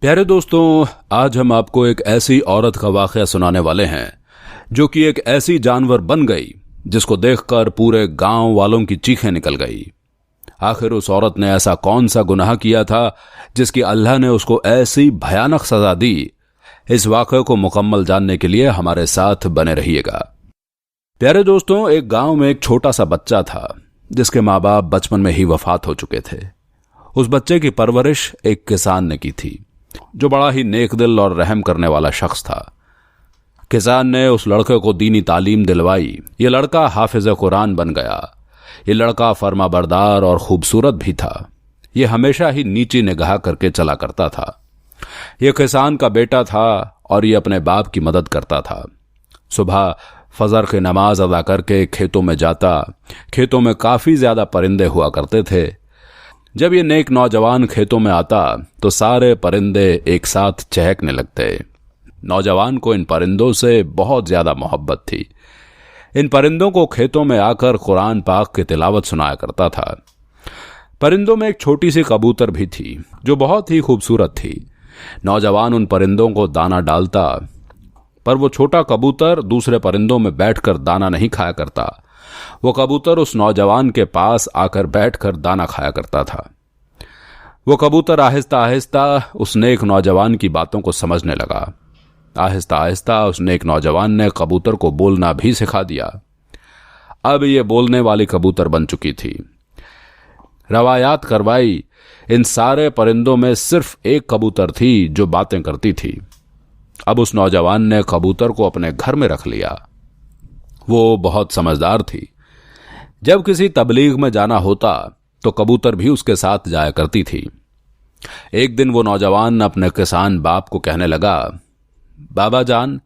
प्यारे दोस्तों, आज हम आपको एक ऐसी औरत का वाकया सुनाने वाले हैं जो कि एक ऐसी जानवर बन गई जिसको देखकर पूरे गांव वालों की चीखें निकल गई। आखिर उस औरत ने ऐसा कौन सा गुनाह किया था जिसकी अल्लाह ने उसको ऐसी भयानक सजा दी। इस वाकये को मुकम्मल जानने के लिए हमारे साथ बने रहिएगा। प्यारे दोस्तों, एक गांव में एक छोटा सा बच्चा था जिसके माँ बाप बचपन में ही वफात हो चुके थे। उस बच्चे की परवरिश एक किसान ने की थी जो बड़ा ही नेक दिल और रहम करने वाला शख्स था। किसान ने उस लड़के को दीनी तालीम दिलवाई। ये लड़का हाफिज कुरान बन गया। ये लड़का फर्माबरदार और खूबसूरत भी था। ये हमेशा ही नीची निगाह करके चला करता था। ये किसान का बेटा था और ये अपने बाप की मदद करता था। सुबह फजर की नमाज अदा करके खेतों में जाता। खेतों में काफी ज्यादा परिंदे हुआ करते थे। जब ये नेक नौजवान खेतों में आता तो सारे परिंदे एक साथ चहकने लगते। नौजवान को इन परिंदों से बहुत ज्यादा मोहब्बत थी। इन परिंदों को खेतों में आकर कुरान पाक की तिलावत सुनाया करता था। परिंदों में एक छोटी सी कबूतर भी थी जो बहुत ही खूबसूरत थी। नौजवान उन परिंदों को दाना डालता, पर वो छोटा कबूतर दूसरे परिंदों में बैठकर दाना नहीं खाया करता। वो कबूतर उस नौजवान के पास आकर बैठकर दाना खाया करता था। वो कबूतर आहिस्ता आहिस्ता उस नेक नौजवान की बातों को समझने लगा। आहिस्ता आहिस्ता उस नेक नौजवान ने कबूतर को बोलना भी सिखा दिया। अब ये बोलने वाली कबूतर बन चुकी थी। रवायात करवाई, इन सारे परिंदों में सिर्फ एक कबूतर थी जो बातें करती थी। अब उस नौजवान ने कबूतर को अपने घर में रख लिया। वो बहुत समझदार थी। जब किसी तबलीग में जाना होता तो कबूतर भी उसके साथ जाया करती थी। एक दिन वो नौजवान अपने किसान बाप को कहने लगा, बाबा जान,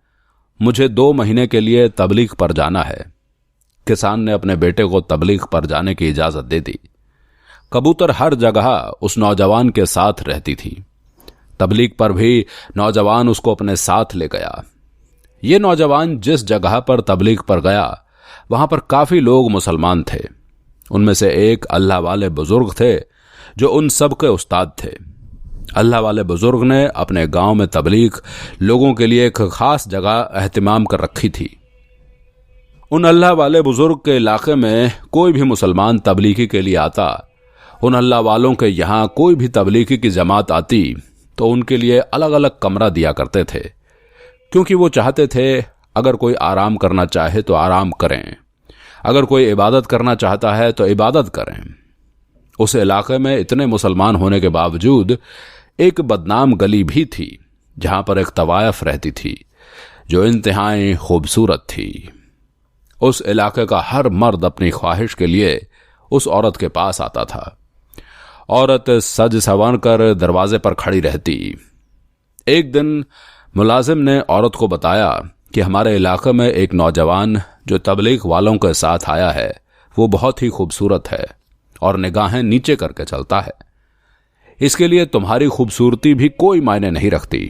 मुझे 2 महीने के लिए तबलीग पर जाना है। किसान ने अपने बेटे को तबलीग पर जाने की इजाजत दे दी। कबूतर हर जगह उस नौजवान के साथ रहती थी। तबलीग पर भी नौजवान उसको अपने साथ ले गया। ये नौजवान जिस जगह पर तबलीग पर गया वहां पर काफी लोग मुसलमान थे। उनमें से एक अल्लाह वाले बुजुर्ग थे जो उन सब के उस्ताद थे। अल्लाह वाले बुजुर्ग ने अपने गांव में तबलीग लोगों के लिए एक खास जगह एहतिमाम कर रखी थी। उन अल्लाह वाले बुजुर्ग के इलाके में कोई भी मुसलमान तबलीगी के लिए आता, उन अल्लाह वालों के यहां कोई भी तबलीगी की जमात आती तो उनके लिए अलग अलग कमरा दिया करते थे, क्योंकि वो चाहते थे अगर कोई आराम करना चाहे तो आराम करें, अगर कोई इबादत करना चाहता है तो इबादत करें। उस इलाके में इतने मुसलमान होने के बावजूद एक बदनाम गली भी थी जहां पर एक तवायफ रहती थी जो इंतहाई खूबसूरत थी। उस इलाके का हर मर्द अपनी ख्वाहिश के लिए उस औरत के पास आता था। औरत सज संवर कर दरवाजे पर खड़ी रहती। एक दिन मुलाजिम ने औरत को बताया कि हमारे इलाके में एक नौजवान जो तबलीग वालों के साथ आया है वो बहुत ही खूबसूरत है और निगाहें नीचे करके चलता है। इसके लिए तुम्हारी खूबसूरती भी कोई मायने नहीं रखती।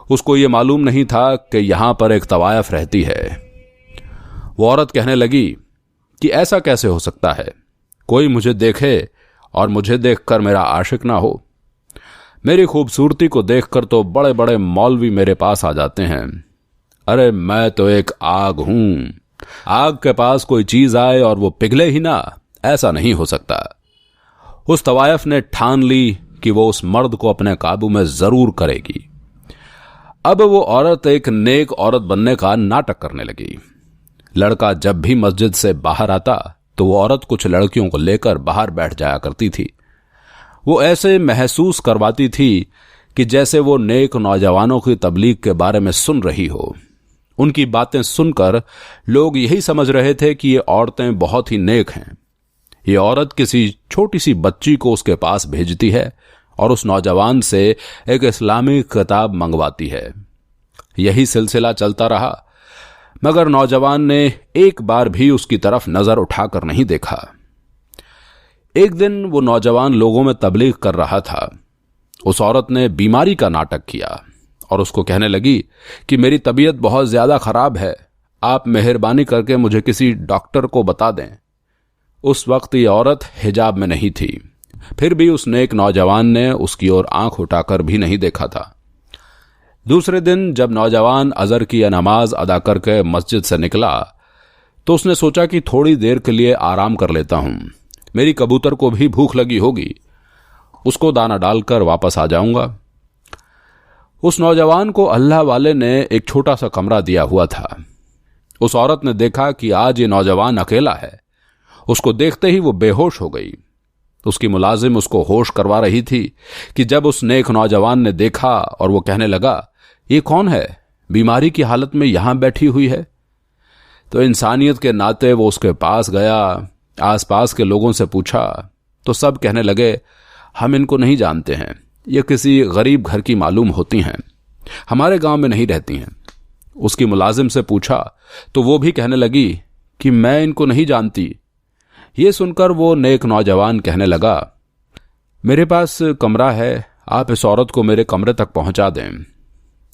उसको ये मालूम नहीं था कि यहां पर एक तवायफ रहती है। वो औरत कहने लगी कि ऐसा कैसे हो सकता है, कोई मुझे देखे और मुझे देखकर मेरा आशिक ना हो। मेरी खूबसूरती को देखकर तो बड़े बड़े मौलवी मेरे पास आ जाते हैं। अरे मैं तो एक आग हूं। आग के पास कोई चीज आए और वो पिघले ही ना, ऐसा नहीं हो सकता। उस तवायफ ने ठान ली कि वो उस मर्द को अपने काबू में जरूर करेगी। अब वो औरत एक नेक औरत बनने का नाटक करने लगी। लड़का जब भी मस्जिद से बाहर आता तो वो औरत कुछ लड़कियों को लेकर बाहर बैठ जाया करती थी। वो ऐसे महसूस करवाती थी कि जैसे वो नेक नौजवानों की तबलीग के बारे में सुन रही हो। उनकी बातें सुनकर लोग यही समझ रहे थे कि ये औरतें बहुत ही नेक हैं। ये औरत किसी छोटी सी बच्ची को उसके पास भेजती है और उस नौजवान से एक इस्लामी किताब मंगवाती है। यही सिलसिला चलता रहा, मगर नौजवान ने एक बार भी उसकी तरफ नजर उठाकर नहीं देखा। एक दिन वो नौजवान लोगों में तबलीग कर रहा था। उस औरत ने बीमारी का नाटक किया और उसको कहने लगी कि मेरी तबीयत बहुत ज्यादा खराब है, आप मेहरबानी करके मुझे किसी डॉक्टर को बता दें। उस वक्त ये औरत हिजाब में नहीं थी। फिर भी उस नेक नौजवान ने उसकी ओर आंख उठाकर भी नहीं देखा था। दूसरे दिन जब नौजवान अजर की नमाज अदा करके मस्जिद से निकला तो उसने सोचा कि थोड़ी देर के लिए आराम कर लेता हूं, मेरी कबूतर को भी भूख लगी होगी, उसको दाना डालकर वापस आ जाऊंगा। उस नौजवान को अल्लाह वाले ने एक छोटा सा कमरा दिया हुआ था। उस औरत ने देखा कि आज ये नौजवान अकेला है। उसको देखते ही वो बेहोश हो गई। उसकी मुलाजिम उसको होश करवा रही थी कि जब उस नेक नौजवान ने देखा और वो कहने लगा, ये कौन है, बीमारी की हालत में यहां बैठी हुई है। तो इंसानियत के नाते वो उसके पास गया, आसपास के लोगों से पूछा तो सब कहने लगे, हम इनको नहीं जानते हैं, ये किसी गरीब घर की मालूम होती हैं, हमारे गांव में नहीं रहती हैं। उसकी मुलाजिम से पूछा तो वो भी कहने लगी कि मैं इनको नहीं जानती। ये सुनकर वो नेक नौजवान कहने लगा, मेरे पास कमरा है, आप इस औरत को मेरे कमरे तक पहुंचा दें।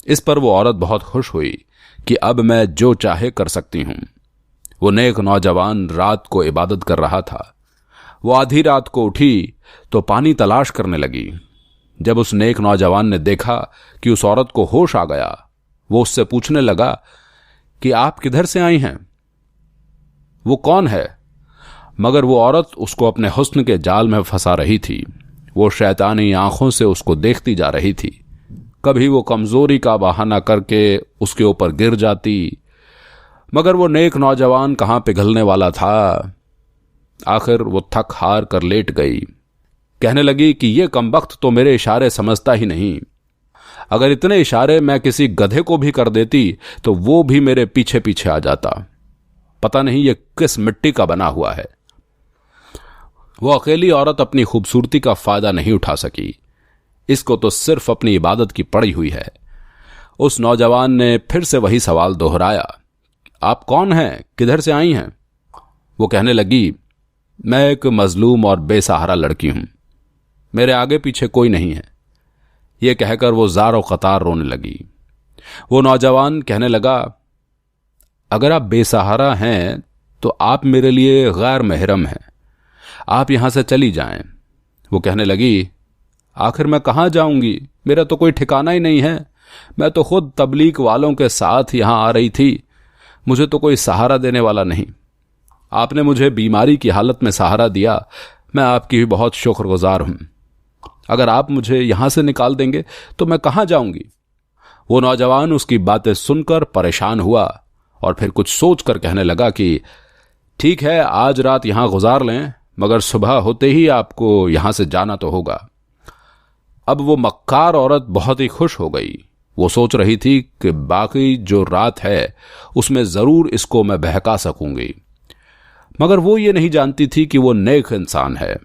इस पर वो औरत बहुत खुश हुई कि अब मैं जो चाहे कर सकती हूं। वो नेक नौजवान रात को इबादत कर रहा था। वो आधी रात को उठी तो पानी तलाश करने लगी। जब उस नेक नौजवान ने देखा कि उस औरत को होश आ गया, वो उससे पूछने लगा कि आप किधर से आई हैं, वो कौन है। मगर वो औरत उसको अपने हुस्न के जाल में फंसा रही थी। वो शैतानी आंखों से उसको देखती जा रही थी। कभी वो कमजोरी का बहाना करके उसके ऊपर गिर जाती, मगर वो नेक नौजवान कहां पिघलने वाला था। आखिर वो थक हार कर लेट गई। कहने लगी कि ये कमबख्त तो मेरे इशारे समझता ही नहीं। अगर इतने इशारे मैं किसी गधे को भी कर देती तो वो भी मेरे पीछे पीछे आ जाता। पता नहीं ये किस मिट्टी का बना हुआ है। वो अकेली औरत अपनी खूबसूरती का फायदा नहीं उठा सकी। इसको तो सिर्फ अपनी इबादत की पड़ी हुई है। उस नौजवान ने फिर से वही सवाल दोहराया, आप कौन हैं, किधर से आई हैं। वो कहने लगी, मैं एक मजलूम और बेसहारा लड़की हूं, मेरे आगे पीछे कोई नहीं है। यह कहकर वो ज़ारो कतार रोने लगी। वो नौजवान कहने लगा, अगर आप बेसहारा हैं तो आप मेरे लिए गैर महरम हैं, आप यहां से चली जाएं। वो कहने लगी, आखिर मैं कहां जाऊंगी, मेरा तो कोई ठिकाना ही नहीं है। मैं तो खुद तबलीग वालों के साथ यहां आ रही थी, मुझे तो कोई सहारा देने वाला नहीं। आपने मुझे बीमारी की हालत में सहारा दिया, मैं आपकी भी बहुत शुक्रगुजार हूं। अगर आप मुझे यहां से निकाल देंगे तो मैं कहां जाऊंगी। वो नौजवान उसकी बातें सुनकर परेशान हुआ और फिर कुछ सोचकर कहने लगा कि ठीक है, आज रात यहां गुजार लें, मगर सुबह होते ही आपको यहां से जाना तो होगा। अब वो मक्कार औरत बहुत ही खुश हो गई। वो सोच रही थी कि बाकी जो रात है उसमें जरूर इसको मैं बहका सकूंगी। मगर वो ये नहीं जानती थी कि वो नेक इंसान है।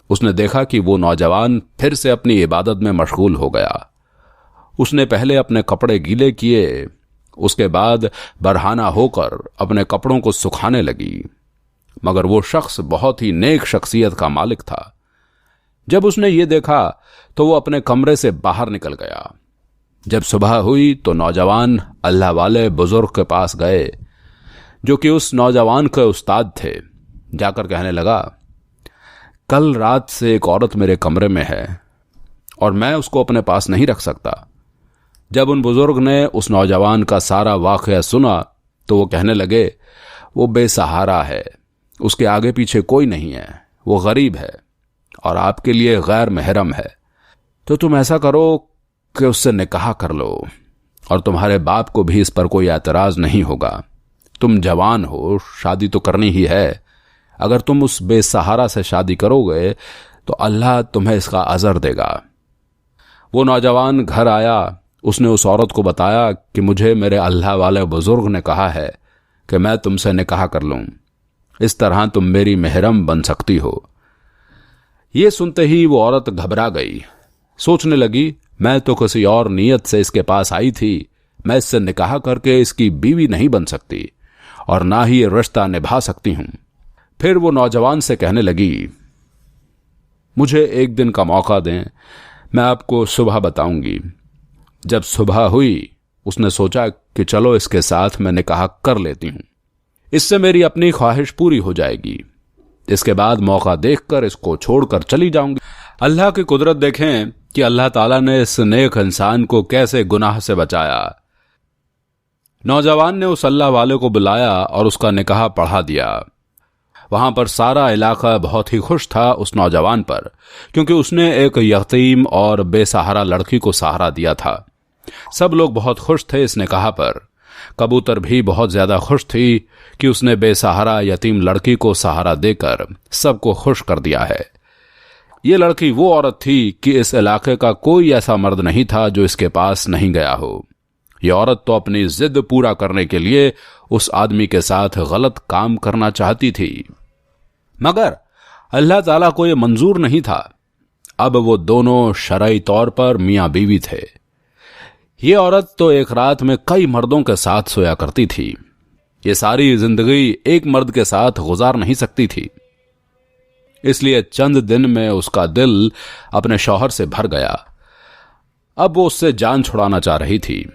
उसने देखा कि वो नौजवान फिर से अपनी इबादत में मशगूल हो गया। उसने पहले अपने कपड़े गीले किए, उसके बाद बरहाना होकर अपने कपड़ों को सुखाने लगी। मगर वो शख्स बहुत ही नेक शख्सियत का मालिक था। जब उसने ये देखा तो वो अपने कमरे से बाहर निकल गया। जब सुबह हुई तो नौजवान अल्लाह वाले बुजुर्ग के पास गए, जो कि उस नौजवान के उस्ताद थे। जाकर कहने लगा, कल रात से एक औरत मेरे कमरे में है और मैं उसको अपने पास नहीं रख सकता। जब उन बुजुर्ग ने उस नौजवान का सारा वाकया सुना तो वो कहने लगे, वो बेसहारा है, उसके आगे पीछे कोई नहीं है, वो गरीब है और आपके लिए गैर महरम है। तो तुम ऐसा करो कि उससे निकाह कर लो और तुम्हारे बाप को भी इस पर कोई एतराज नहीं होगा। तुम जवान हो, शादी तो करनी ही है। अगर तुम उस बेसहारा से शादी करोगे तो अल्लाह तुम्हें इसका अजर देगा। वो नौजवान घर आया। उसने उस औरत को बताया कि मुझे मेरे अल्लाह वाले बुजुर्ग ने कहा है कि मैं तुमसे निकाह कर लूं, इस तरह तुम मेरी महरम बन सकती हो। ये सुनते ही वो औरत घबरा गई। सोचने लगी, मैं तो किसी और नीयत से इसके पास आई थी, मैं इससे निकाह करके इसकी बीवी नहीं बन सकती और ना ही ये रिश्ता निभा सकती हूं। फिर वो नौजवान से कहने लगी, मुझे एक दिन का मौका दें, मैं आपको सुबह बताऊंगी। जब सुबह हुई उसने सोचा कि चलो इसके साथ मैं निकाह कर लेती हूं, इससे मेरी अपनी ख्वाहिश पूरी हो जाएगी। इसके बाद मौका देखकर इसको छोड़कर चली जाऊंगी। अल्लाह की कुदरत देखें कि अल्लाह ताला ने इस नेक इंसान को कैसे गुनाह से बचाया। नौजवान ने उस अल्लाह वाले को बुलाया और उसका निकाह पढ़ा दिया। वहां पर सारा इलाका बहुत ही खुश था उस नौजवान पर, क्योंकि उसने एक यतीम और बेसहारा लड़की को सहारा दिया था। सब लोग बहुत खुश थे इस निकाह पर। कबूतर भी बहुत ज्यादा खुश थी कि उसने बेसहारा यतीम लड़की को सहारा देकर सबको खुश कर दिया है। ये लड़की वो औरत थी कि इस इलाके का कोई ऐसा मर्द नहीं था जो इसके पास नहीं गया हो। ये औरत तो अपनी जिद पूरा करने के लिए उस आदमी के साथ गलत काम करना चाहती थी, मगर अल्लाह ताला को यह मंजूर नहीं था। अब वो दोनों शरई तौर पर मियां बीवी थे। ये औरत तो एक रात में कई मर्दों के साथ सोया करती थी। ये सारी जिंदगी एक मर्द के साथ गुजार नहीं सकती थी, इसलिए चंद दिन में उसका दिल अपने शौहर से भर गया। अब वो उससे जान छुड़ाना चाह रही थी।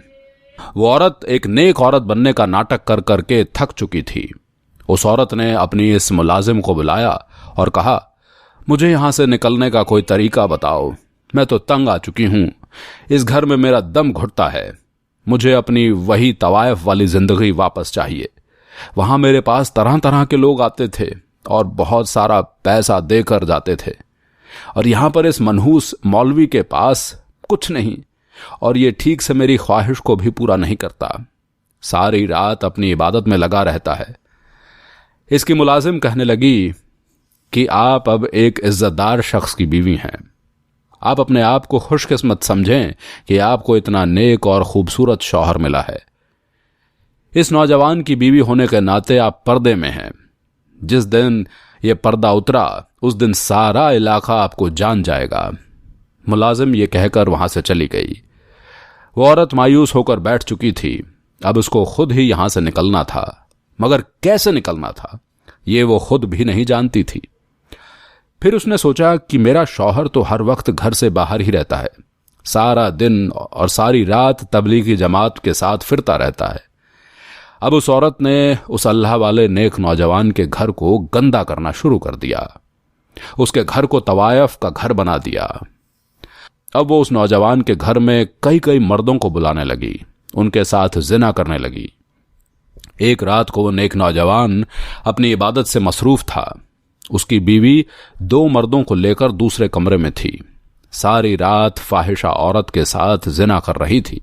वो औरत एक नेक औरत बनने का नाटक कर करके थक चुकी थी। उस औरत ने अपनी इस मुलाजिम को बुलाया और कहा, मुझे यहां से निकलने का कोई तरीका बताओ। मैं तो तंग आ चुकी हूं। इस घर में मेरा दम घुटता है। मुझे अपनी वही तवायफ वाली जिंदगी वापस चाहिए। वहां मेरे पास तरह तरह के लोग आते थे और बहुत सारा पैसा देकर जाते थे, और यहां पर इस मनहूस मौलवी के पास कुछ नहीं, और ये ठीक से मेरी ख्वाहिश को भी पूरा नहीं करता। सारी रात अपनी इबादत में लगा रहता है। इसकी मुलाजिम कहने लगी कि आप अब एक इज्जतदार शख्स की बीवी हैं। आप अपने आप को खुशकिस्मत समझें कि आपको इतना नेक और खूबसूरत शौहर मिला है। इस नौजवान की बीवी होने के नाते आप पर्दे में हैं। जिस दिन यह पर्दा उतरा उस दिन सारा इलाका आपको जान जाएगा। मुलाजिम ये कहकर वहां से चली गई। वो औरत मायूस होकर बैठ चुकी थी। अब उसको खुद ही यहां से निकलना था, मगर कैसे निकलना था ये वो खुद भी नहीं जानती थी। फिर उसने सोचा कि मेरा शौहर तो हर वक्त घर से बाहर ही रहता है, सारा दिन और सारी रात तबलीगी जमात के साथ फिरता रहता है। अब उस औरत ने उस अल्लाह वाले नेक नौजवान के घर को गंदा करना शुरू कर दिया। उसके घर को तवायफ का घर बना दिया। अब वो उस नौजवान के घर में कई कई मर्दों को बुलाने लगी, उनके साथ जिना करने लगी। एक रात को वो नेक नौजवान अपनी इबादत से मसरूफ था। उसकी बीवी 2 मर्दों को लेकर दूसरे कमरे में थी। सारी रात फाहिशा औरत के साथ जिना कर रही थी।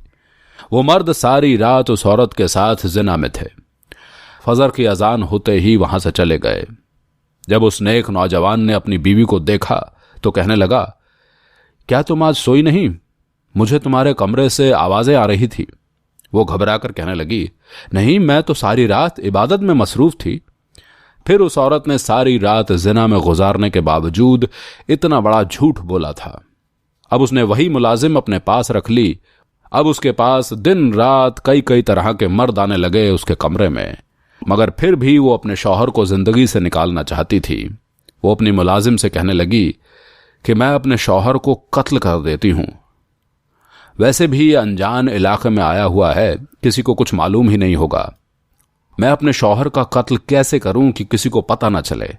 वो मर्द सारी रात उस औरत के साथ जिना में थे। फजर की अजान होते ही वहां से चले गए। जब उस नेक नौजवान ने अपनी बीवी को देखा तो कहने लगा, क्या तुम आज सोई नहीं? मुझे तुम्हारे कमरे से आवाजें आ रही थी। वो घबराकर कहने लगी, नहीं, मैं तो सारी रात इबादत में मसरूफ थी। फिर उस औरत ने सारी रात जिना में गुजारने के बावजूद इतना बड़ा झूठ बोला था। अब उसने वही मुलाजिम अपने पास रख ली। अब उसके पास दिन रात कई कई तरह के मर्द आने लगे उसके कमरे में, मगर फिर भी वो अपने शौहर को जिंदगी से निकालना चाहती थी। वो अपनी मुलाजिम से कहने लगी कि मैं अपने शौहर को कत्ल कर देती हूं। वैसे भी ये अनजान इलाके में आया हुआ है, किसी को कुछ मालूम ही नहीं होगा। मैं अपने शौहर का कत्ल कैसे करूं कि किसी को पता ना चले।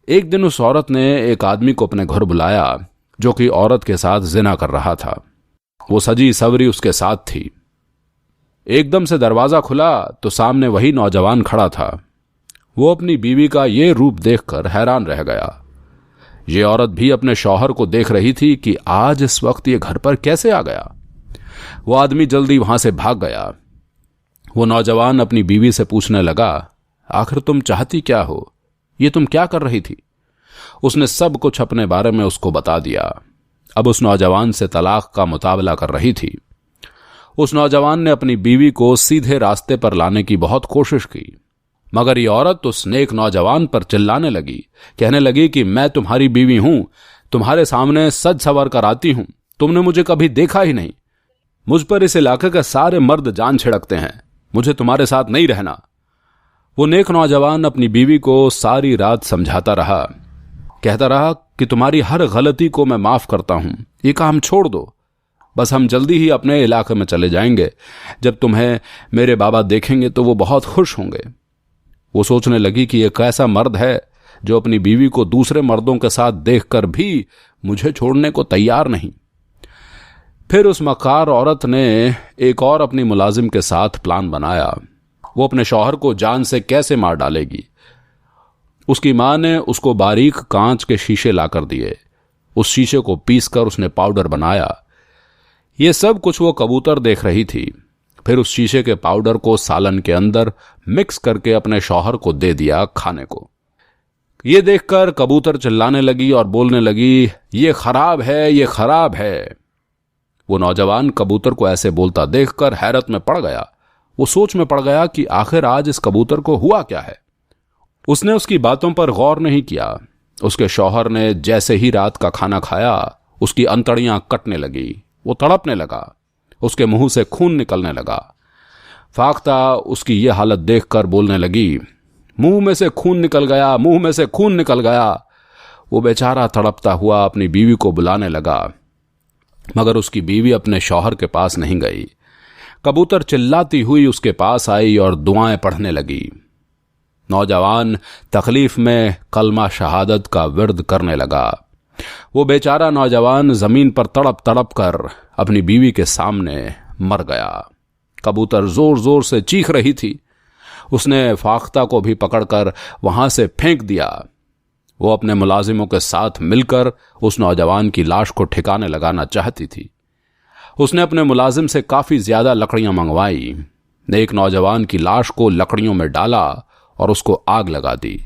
एक दिन उस औरत ने एक आदमी को अपने घर बुलाया जो कि औरत के साथ जिना कर रहा था। वो सजी सवरी उसके साथ थी। एकदम से दरवाजा खुला तो सामने वही नौजवान खड़ा था। वो अपनी बीवी का ये रूप देखकर हैरान रह गया। ये औरत भी अपने शौहर को देख रही थी कि आज इस वक्त ये घर पर कैसे आ गया। वो आदमी जल्दी वहां से भाग गया। वो नौजवान अपनी बीवी से पूछने लगा, आखिर तुम चाहती क्या हो? ये तुम क्या कर रही थी? उसने सब कुछ अपने बारे में उसको बता दिया। अब उस नौजवान से तलाक का मुताबला कर रही थी। उस नौजवान ने अपनी बीवी को सीधे रास्ते पर लाने की बहुत कोशिश की, मगर ये औरत उस नेक नौजवान पर चिल्लाने लगी, कहने लगी कि मैं तुम्हारी बीवी हूं, तुम्हारे सामने सज सवर कर आती हूं, तुमने मुझे कभी देखा ही नहीं। मुझ पर इस इलाके के सारे मर्द जान छिड़कते हैं, मुझे तुम्हारे साथ नहीं रहना। वो नेक नौजवान अपनी बीवी को सारी रात समझाता रहा, कहता रहा कि तुम्हारी हर गलती को मैं माफ करता हूं, ये काम छोड़ दो, बस हम जल्दी ही अपने इलाके में चले जाएंगे। जब तुम्हें मेरे बाबा देखेंगे तो वो बहुत खुश होंगे। वो सोचने लगी कि ये कैसा मर्द है जो अपनी बीवी को दूसरे मर्दों के साथ देखकर भी मुझे छोड़ने को तैयार नहीं। फिर उस मक्कार औरत ने एक और अपनी मुलाजिम के साथ प्लान बनाया। वो अपने शौहर को जान से कैसे मार डालेगी। उसकी मां ने उसको बारीक कांच के शीशे लाकर दिए। उस शीशे को पीसकर उसने पाउडर बनाया। ये सब कुछ वो कबूतर देख रही थी। फिर उस शीशे के पाउडर को सालन के अंदर मिक्स करके अपने शौहर को दे दिया खाने को। ये देखकर कबूतर चिल्लाने लगी और बोलने लगी, ये खराब है, ये खराब है। वो नौजवान कबूतर को ऐसे बोलता देखकर हैरत में पड़ गया। वो सोच में पड़ गया कि आखिर आज इस कबूतर को हुआ क्या है। उसने उसकी बातों पर गौर नहीं किया। उसके शौहर ने जैसे ही रात का खाना खाया, उसकी अंतड़ियां कटने लगी। वो तड़पने लगा। उसके मुंह से खून निकलने लगा। फाख्ता उसकी ये हालत देखकर बोलने लगी, मुंह में से खून निकल गया, मुंह में से खून निकल गया। वो बेचारा तड़पता हुआ अपनी बीवी को बुलाने लगा, मगर उसकी बीवी अपने शौहर के पास नहीं गई। कबूतर चिल्लाती हुई उसके पास आई और दुआएं पढ़ने लगी। नौजवान तकलीफ में कलमा शहादत का विर्द करने लगा। वो बेचारा नौजवान जमीन पर तड़प तड़प कर अपनी बीवी के सामने मर गया। कबूतर जोर जोर से चीख रही थी। उसने फाख्ता को भी पकड़कर वहां से फेंक दिया। वो अपने मुलाजिमों के साथ मिलकर उस नौजवान की लाश को ठिकाने लगाना चाहती थी। उसने अपने मुलाजिम से काफी ज्यादा लकड़ियां मंगवाई। एक नौजवान की लाश को लकड़ियों में डाला और उसको आग लगा दी।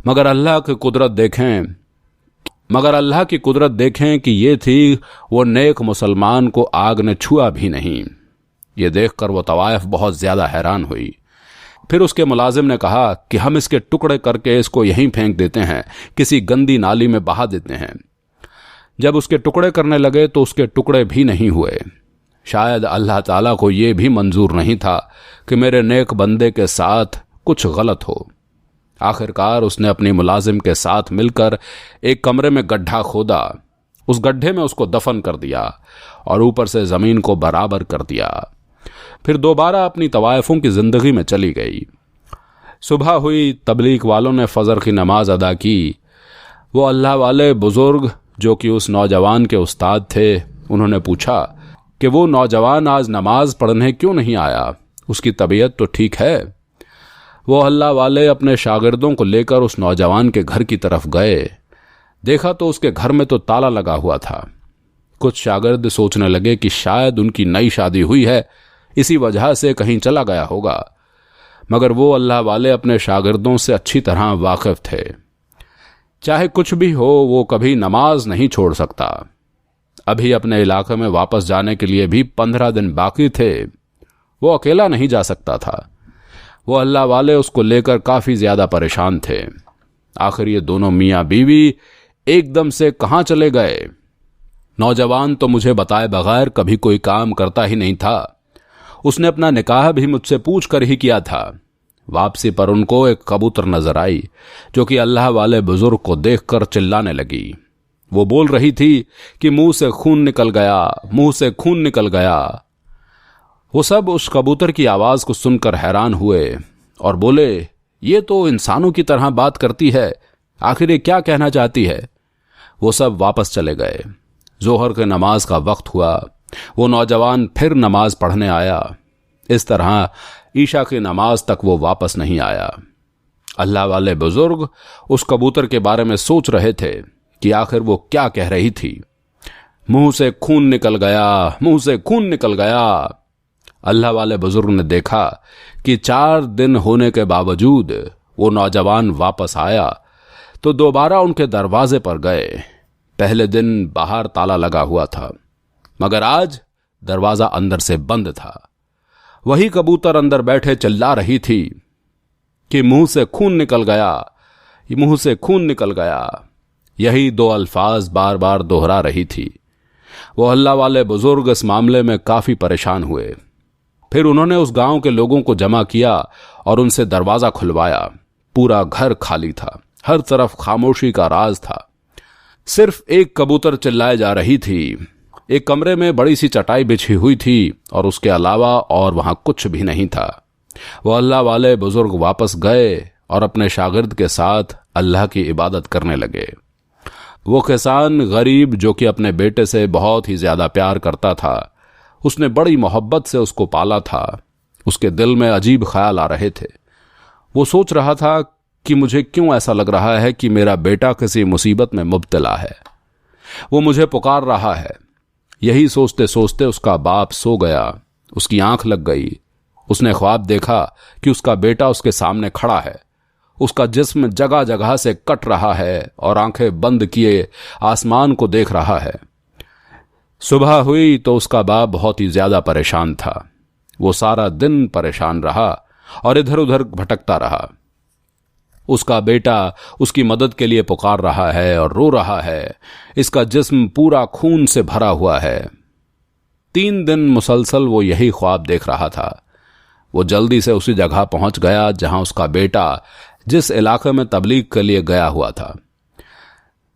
मगर अल्लाह की कुदरत देखें कि ये थी, वो नेक मुसलमान को आग ने छुआ भी नहीं। ये देखकर वो तवायफ बहुत ज्यादा हैरान हुई। फिर उसके मुलाजिम ने कहा कि हम इसके टुकड़े करके इसको यहीं फेंक देते हैं, किसी गंदी नाली में बहा देते हैं। जब उसके टुकड़े करने लगे तो उसके टुकड़े भी नहीं हुए। शायद अल्लाह ताला को यह भी मंजूर नहीं था कि मेरे नेक बंदे के साथ कुछ गलत हो। आखिरकार उसने अपनी मुलाजिम के साथ मिलकर एक कमरे में गड्ढा खोदा। उस गड्ढे में उसको दफन कर दिया और ऊपर से जमीन को बराबर कर दिया। फिर दोबारा अपनी तवायफों की जिंदगी में चली गई। सुबह हुई, तबलीग वालों ने फजर की नमाज अदा की। वो अल्लाह वाले बुजुर्ग जो कि उस नौजवान के उस्ताद थे, उन्होंने पूछा कि वो नौजवान आज नमाज पढ़ने क्यों नहीं आया, उसकी तबीयत तो ठीक है। वो अल्लाह वाले अपने शागिर्दों को लेकर उस नौजवान के घर की तरफ गए। देखा तो उसके घर में तो ताला लगा हुआ था। कुछ शागिर्द सोचने लगे कि शायद उनकी नई शादी हुई है, इसी वजह से कहीं चला गया होगा। मगर वो अल्लाह वाले अपने शागिर्दों से अच्छी तरह वाकिफ थे। चाहे कुछ भी हो, वो कभी नमाज नहीं छोड़ सकता। अभी अपने इलाके में वापस जाने के लिए भी 15 दिन बाकी थे। वो अकेला नहीं जा सकता था। वो अल्लाह वाले उसको लेकर काफी ज्यादा परेशान थे। आखिर ये दोनों मियां बीवी एकदम से कहां चले गए। नौजवान तो मुझे बताए बगैर कभी कोई काम करता ही नहीं था। उसने अपना निकाह भी मुझसे पूछ कर ही किया था। वापसी पर उनको एक कबूतर नजर आई जो कि अल्लाह वाले बुजुर्ग को देखकर चिल्लाने लगी। वो बोल रही थी कि मुंह से खून निकल गया, मुंह से खून निकल गया। वो सब उस कबूतर की आवाज को सुनकर हैरान हुए और बोले, ये तो इंसानों की तरह बात करती है, आखिर ये क्या कहना चाहती है। वो सब वापस चले गए। जोहर के नमाज का वक्त हुआ। वो नौजवान फिर नमाज पढ़ने आया। इस तरह ईशा की नमाज तक वो वापस नहीं आया। अल्लाह वाले बुजुर्ग उस कबूतर के बारे में सोच रहे थे कि आखिर वो क्या कह रही थी। मुंह से खून निकल गया, मुंह से खून निकल गया। अल्लाह वाले बुजुर्ग ने देखा कि 4 दिन होने के बावजूद वो नौजवान वापस आया तो दोबारा उनके दरवाजे पर गए। पहले दिन बाहर ताला लगा हुआ था, मगर आज दरवाजा अंदर से बंद था। वही कबूतर अंदर बैठे चिल्ला रही थी कि मुंह से खून निकल गया, मुंह से खून निकल गया। यही 2 अल्फाज बार बार दोहरा रही थी। वो अल्लाह वाले बुजुर्ग इस मामले में काफी परेशान हुए। फिर उन्होंने उस गांव के लोगों को जमा किया और उनसे दरवाजा खुलवाया। पूरा घर खाली था, हर तरफ खामोशी का राज था। सिर्फ एक कबूतर चिल्लाए जा रही थी। एक कमरे में बड़ी सी चटाई बिछी हुई थी और उसके अलावा और वहां कुछ भी नहीं था। वो अल्लाह वाले बुजुर्ग वापस गए और अपने शागिर्द के साथ अल्लाह की इबादत करने लगे। वो किसान गरीब जो कि अपने बेटे से बहुत ही ज्यादा प्यार करता था, उसने बड़ी मोहब्बत से उसको पाला था। उसके दिल में अजीब ख्याल आ रहे थे। वो सोच रहा था कि मुझे क्यों ऐसा लग रहा है कि मेरा बेटा किसी मुसीबत में मुब्तला है, वो मुझे पुकार रहा है। यही सोचते सोचते उसका बाप सो गया। उसकी आंख लग गई। उसने ख्वाब देखा कि उसका बेटा उसके सामने खड़ा है। उसका जिस्म जगह जगह से कट रहा है और आंखें बंद किए आसमान को देख रहा है। सुबह हुई तो उसका बाप बहुत ही ज्यादा परेशान था। वो सारा दिन परेशान रहा और इधर उधर भटकता रहा। उसका बेटा उसकी मदद के लिए पुकार रहा है और रो रहा है। इसका जिस्म पूरा खून से भरा हुआ है। 3 दिन मुसलसल वो यही ख्वाब देख रहा था। वो जल्दी से उसी जगह पहुंच गया जहां उसका बेटा जिस इलाके में तबलीग के लिए गया हुआ था।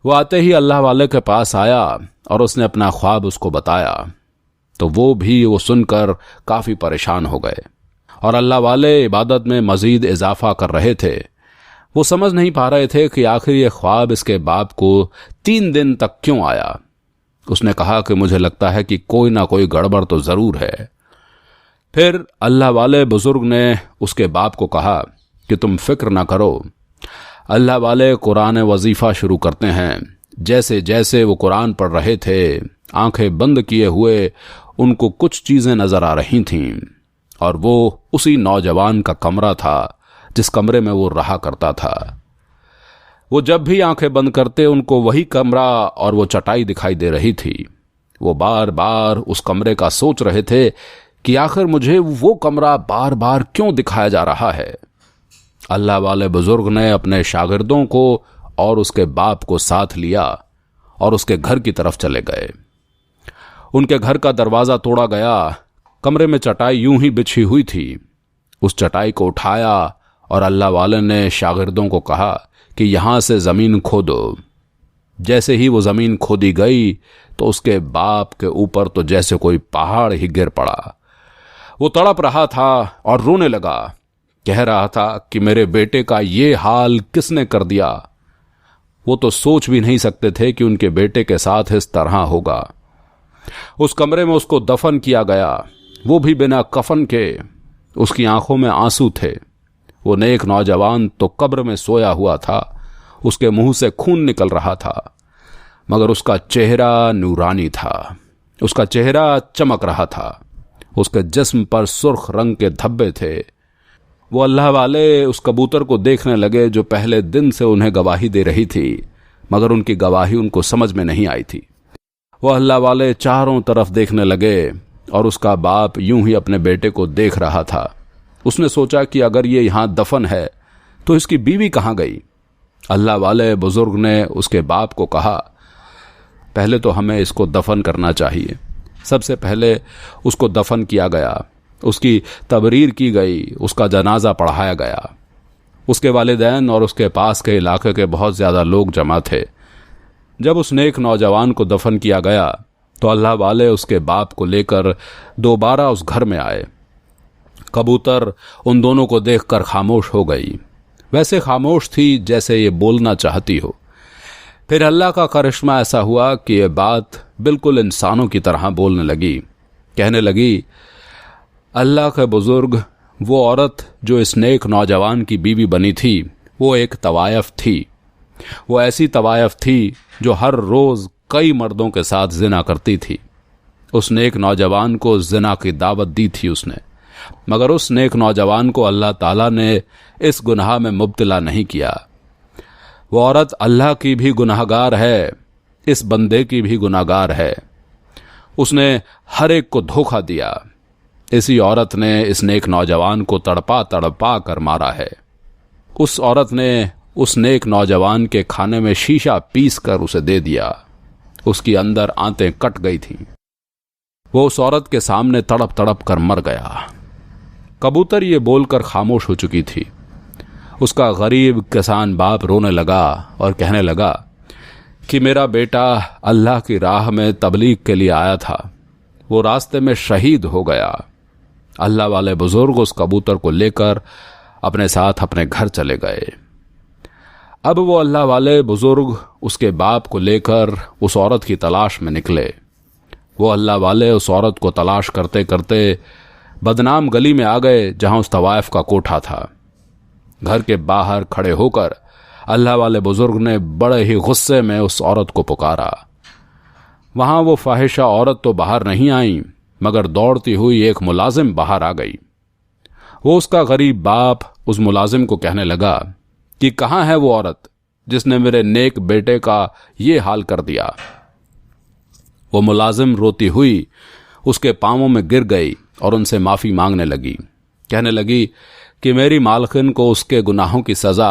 वो आते ही अल्लाह वाले के पास आया और उसने अपना ख्वाब उसको बताया, तो वो भी वो सुनकर काफी परेशान हो गए और अल्लाह वाले इबादत में मजीद इजाफा कर रहे थे। वो समझ नहीं पा रहे थे कि आखिर ये ख्वाब इसके बाप को 3 दिन तक क्यों आया। उसने कहा कि मुझे लगता है कि कोई ना कोई गड़बड़ तो जरूर है। फिर अल्लाह वाले बुजुर्ग ने उसके बाप को कहा कि तुम फिक्र ना करो, अल्लाह वाले कुरान वजीफा शुरू करते हैं। जैसे जैसे वो कुरान पढ़ रहे थे, आंखें बंद किए हुए उनको कुछ चीजें नजर आ रही थीं और वो उसी नौजवान का कमरा था जिस कमरे में वो रहा करता था। वो जब भी आंखें बंद करते उनको वही कमरा और वो चटाई दिखाई दे रही थी। वो बार बार उस कमरे का सोच रहे थे कि आखिर मुझे वो कमरा बार बार क्यों दिखाया जा रहा है। अल्लाह वाले बुजुर्ग ने अपने शागिर्दों को और उसके बाप को साथ लिया और उसके घर की तरफ चले गए। उनके घर का दरवाजा तोड़ा गया। कमरे में चटाई यूं ही बिछी हुई थी। उस चटाई को उठाया और अल्लाह वाले ने शागिर्दों को कहा कि यहां से जमीन खोदो। जैसे ही वो जमीन खोदी गई तो उसके बाप के ऊपर तो जैसे कोई पहाड़ ही गिर पड़ा। वो तड़प रहा था और रोने लगा। कह रहा था कि मेरे बेटे का ये हाल किसने कर दिया। वो तो सोच भी नहीं सकते थे कि उनके बेटे के साथ इस तरह होगा। उस कमरे में उसको दफन किया गया, वो भी बिना कफन के। उसकी आंखों में आंसू थे। वो नेक नौजवान तो कब्र में सोया हुआ था। उसके मुंह से खून निकल रहा था, मगर उसका चेहरा नूरानी था। उसका चेहरा चमक रहा था। उसके जिस्म पर सुर्ख रंग के धब्बे थे। वो अल्लाह वाले उस कबूतर को देखने लगे जो पहले दिन से उन्हें गवाही दे रही थी, मगर उनकी गवाही उनको समझ में नहीं आई थी। वो अल्लाह वाले चारों तरफ देखने लगे और उसका बाप यूं ही अपने बेटे को देख रहा था। उसने सोचा कि अगर ये यहां दफन है तो इसकी बीवी कहां गई। अल्लाह वाले बुजुर्ग ने उसके बाप को कहा, पहले तो हमें इसको दफन करना चाहिए। सबसे पहले उसको दफन किया गया, उसकी तबरीर की गई, उसका जनाजा पढ़ाया गया। उसके वालिदैन और उसके पास के इलाके के बहुत ज्यादा लोग जमा थे। जब उस नेक नौजवान को दफन किया गया तो अल्लाह वाले उसके बाप को लेकर दोबारा उस घर में आए। कबूतर उन दोनों को देखकर खामोश हो गई, वैसे खामोश थी जैसे ये बोलना चाहती हो। फिर अल्लाह का करिश्मा ऐसा हुआ कि ये बात बिल्कुल इंसानों की तरह बोलने लगी। कहने लगी, अल्लाह के बुजुर्ग, वो औरत जो इस नेक नौजवान की बीवी बनी थी वो एक तवायफ थी। वो ऐसी तवायफ थी जो हर रोज कई मर्दों के साथ जिना करती थी। उस नेक नौजवान को जिना की दावत दी थी उसने, मगर उस नेक नौजवान को अल्लाह ताला ने इस गुनाह में मुब्तला नहीं किया। वो औरत अल्लाह की भी गुनाहगार है, इस बंदे की भी गुनाहगार है। उसने हर एक को धोखा दिया। इसी औरत ने इस नेक नौजवान को तड़पा तड़पा कर मारा है। उस औरत ने उस नेक नौजवान के खाने में शीशा पीस कर उसे दे दिया। उसकी अंदर आंतें कट गई थीं। वो उस औरत के सामने तड़प तड़प कर मर गया। कबूतर ये बोलकर खामोश हो चुकी थी। उसका गरीब किसान बाप रोने लगा और कहने लगा कि मेरा बेटा अल्लाह की राह में तबलीग के लिए आया था, वो रास्ते में शहीद हो गया। अल्लाह वाले बुजुर्ग उस कबूतर को लेकर अपने साथ अपने घर चले गए। अब वो अल्लाह वाले बुजुर्ग उसके बाप को लेकर उस औरत की तलाश में निकले। वो अल्लाह वाले उस औरत को तलाश करते करते बदनाम गली में आ गए जहां उस तवाइफ का कोठा था। घर के बाहर खड़े होकर अल्लाह वाले बुजुर्ग ने बड़े ही गुस्से में उस औरत को पुकारा। वहां वो फाहिशा औरत तो बाहर नहीं आई, मगर दौड़ती हुई एक मुलाजिम बाहर आ गई। वो उसका गरीब बाप उस मुलाजिम को कहने लगा कि कहाँ है वो औरत जिसने मेरे नेक बेटे का ये हाल कर दिया। वो मुलाजिम रोती हुई उसके पांवों में गिर गई और उनसे माफी मांगने लगी। कहने लगी कि मेरी मालकिन को उसके गुनाहों की सजा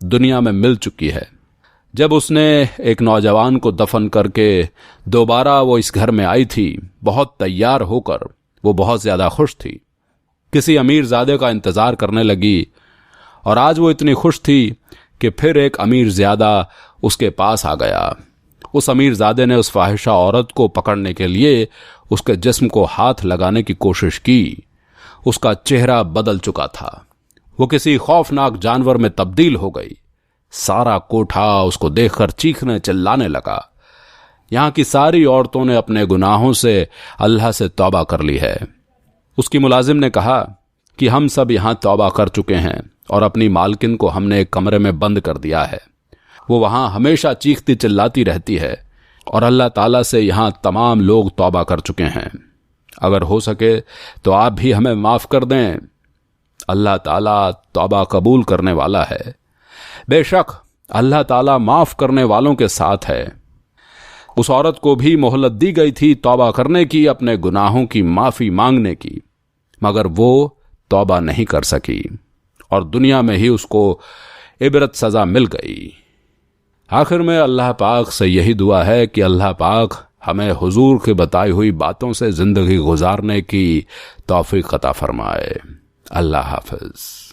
दुनिया में मिल चुकी है। जब उसने एक नौजवान को दफन करके दोबारा वो इस घर में आई थी, बहुत तैयार होकर, वो बहुत ज्यादा खुश थी। किसी अमीरजादे का इंतजार करने लगी और आज वो इतनी खुश थी कि फिर एक अमीर ज्यादा उसके पास आ गया। उस अमीरजादे ने उस फाहिशा औरत को पकड़ने के लिए उसके जिस्म को हाथ लगाने की कोशिश की। उसका चेहरा बदल चुका था, वो किसी खौफनाक जानवर में तब्दील हो गई। सारा कोठा उसको देखकर चीखने चिल्लाने लगा। यहां की सारी औरतों ने अपने गुनाहों से अल्लाह से तौबा कर ली है। उसकी मुलाजिम ने कहा कि हम सब यहां तौबा कर चुके हैं और अपनी मालकिन को हमने एक कमरे में बंद कर दिया है। वो वहां हमेशा चीखती चिल्लाती रहती है और अल्लाह ताला से यहां तमाम लोग तौबा कर चुके हैं। अगर हो सके तो आप भी हमें माफ कर दें। अल्लाह ताला तौबा कबूल करने वाला है। बेशक अल्लाह ताला माफ करने वालों के साथ है। उस औरत को भी मोहलत दी गई थी तौबा करने की, अपने गुनाहों की माफी मांगने की, मगर वो तौबा नहीं कर सकी और दुनिया में ही उसको इबरत सजा मिल गई। आखिर में अल्लाह पाक से यही दुआ है कि अल्लाह पाक हमें हुजूर की बताई हुई बातों से जिंदगी गुजारने की तौफीक अता फरमाए। अल्लाह हाफिज।